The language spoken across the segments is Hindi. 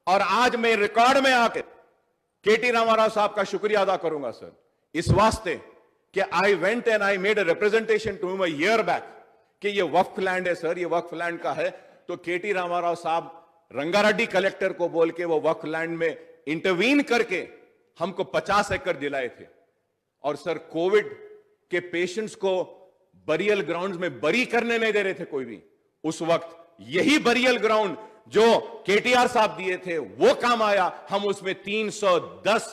और आज मैं रिकॉर्ड में आके केटी रामाराव साहब का शुक्रिया अदा करूंगा सर, इस वास्ते कि I went and I made a representation to him a year back कि ये वक्फ लैंड है सर, ये वक्फ लैंड का है। तो केटी रामाराव साहब रंगारेड्डी कलेक्टर को बोल के वो वक्फ लैंड में इंटरवीन करके हमको 50 एकड़ दिलाए थे। और सर कोविड के पेशेंट्स को बरियल ग्राउंड्स में बरी करने नहीं दे रहे थे कोई भी। उस वक्त यही बरियल ग्राउंड जो केटीआर साहब दिए थे वो काम आया। हम उसमें 310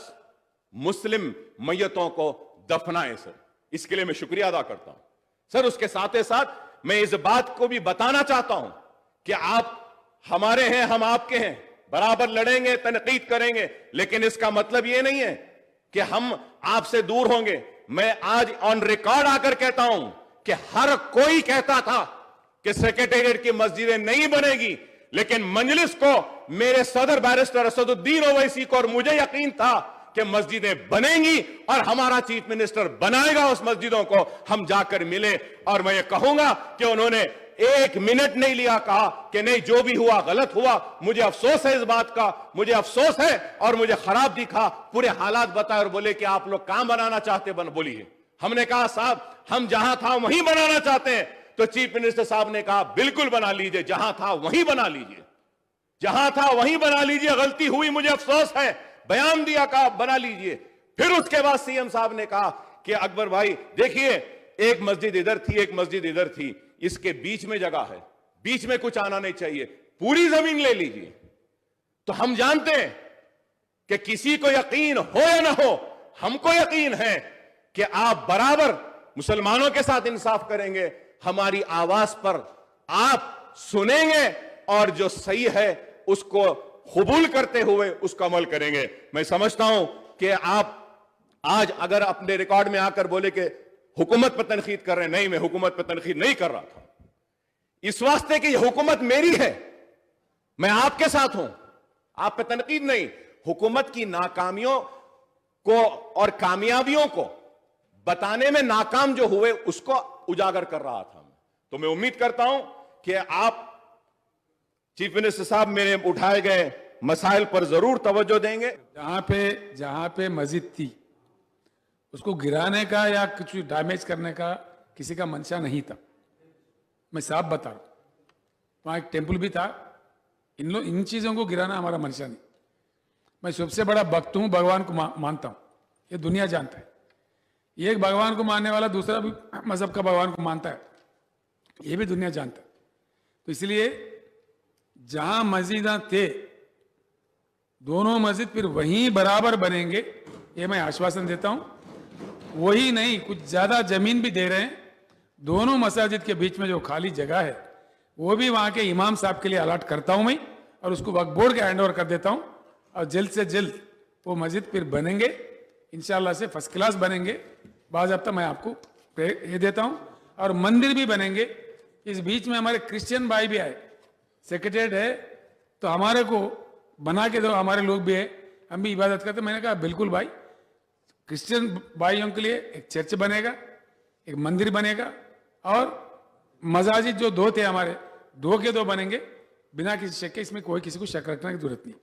मुस्लिम मैयतों को दफनाए सर, इसके लिए मैं शुक्रिया अदा करता हूं सर। उसके साथ ही साथ मैं इस बात को भी बताना चाहता हूं कि आप हमारे हैं, हम आपके हैं, बराबर लड़ेंगे, तनकीद करेंगे, लेकिन इसका मतलब यह नहीं है कि हम आपसे दूर होंगे। मैं आज ऑन रिकॉर्ड आकर कहता हूं कि हर कोई कहता था कि सेक्रेटेरिएट की मस्जिदें नहीं बनेगी, लेकिन मजलिस को, मेरे सदर बैरिस्टर असदुद्दीन ओवैसी को और मुझे यकीन था कि मस्जिदें बनेंगी और हमारा चीफ मिनिस्टर बनाएगा उस मस्जिदों को। हम जाकर मिले और मैं ये कहूंगा कि उन्होंने एक मिनट नहीं लिया, कहा कि नहीं जो भी हुआ गलत हुआ, मुझे अफसोस है इस बात का, मुझे अफसोस है और मुझे खराब दिखा, पूरे हालात बताए और बोले कि आप लोग कहां बनाना चाहते बोलिए। हमने कहा साहब हम जहां था वहीं बनाना चाहते हैं। तो चीफ मिनिस्टर साहब ने कहा बिल्कुल बना लीजिए, जहां था वहीं बना लीजिए, जहां था वहीं बना लीजिए, गलती हुई मुझे अफसोस है, बयान दिया, कहा बना लीजिए। फिर उसके बाद सीएम साहब ने कहा कि अकबर भाई देखिए, एक मस्जिद इधर थी, एक मस्जिद इधर थी, इसके बीच में जगह है, बीच में कुछ आना नहीं चाहिए, पूरी जमीन ले लीजिए। तो हम जानते हैं कि किसी को यकीन हो या ना हो, हमको यकीन है कि आप बराबर मुसलमानों के साथ इंसाफ करेंगे, हमारी आवाज पर आप सुनेंगे और जो सही है उसको कबूल करते हुए उसका अमल करेंगे। मैं समझता हूं कि आप आज अगर अपने रिकॉर्ड में आकर बोले कि हुकूमत पर तनकीद कर रहे हैं, नहीं, मैं हुकूमत पर तनकीद नहीं कर रहा था, इस वास्ते कि यह हुकूमत मेरी है, मैं आपके साथ हूं, आप पे तनकीद नहीं। हुकूमत की नाकामियों को और कामयाबियों को बताने में नाकाम जो हुए उसको उजागर कर रहा था। तो मैं उम्मीद करता हूं कि आप चीफ मिनिस्टर साहब मेरे उठाए गए मसाइल पर जरूर तवज्जो देंगे। जहां पे मस्जिद थी उसको गिराने का या कुछ डैमेज करने का किसी का मंशा नहीं था, मैं साफ बता रहा हूं। वहां एक टेंपल भी था, इन चीजों को गिराना हमारा मंशा नहीं। मैं सबसे बड़ा भक्त हूं, भगवान को मानता हूं, ये दुनिया जानता है। एक भगवान को मानने वाला दूसरा भी मजहब का भगवान को मानता है, ये भी दुनिया जानता है। तो इसलिए जहां मस्जिद थे दोनों मस्जिद फिर वहीं बराबर बनेंगे, ये मैं आश्वासन देता हूं। वही नहीं, कुछ ज्यादा जमीन भी दे रहे हैं। दोनों मसाजिद के बीच में जो खाली जगह है वो भी वहां के इमाम साहब के लिए अलॉट करता हूं मैं, और उसको वक्फ बोर्ड के हैंड ओवर कर देता हूं। और जल्द से जल्द वो मस्जिद फिर बनेंगे, इंशाल्लाह से फर्स्ट क्लास बनेंगे। बाज़ाब्ता मैं आपको ये देता हूं, और मंदिर भी बनेंगे। इस बीच में हमारे क्रिश्चियन भाई भी आए, सेक्रेटेरिएट है तो हमारे को बना के दो, हमारे लोग भी है, हम भी इबादत करते। मैंने कहा बिल्कुल भाई, क्रिश्चियन भाइयों के लिए एक चर्च बनेगा, एक मंदिर बनेगा, और मसाजिद जो दो थे हमारे, दो के दो बनेंगे, बिना किसी शक के। इसमें कोई किसी को शक रखने की जरूरत नहीं।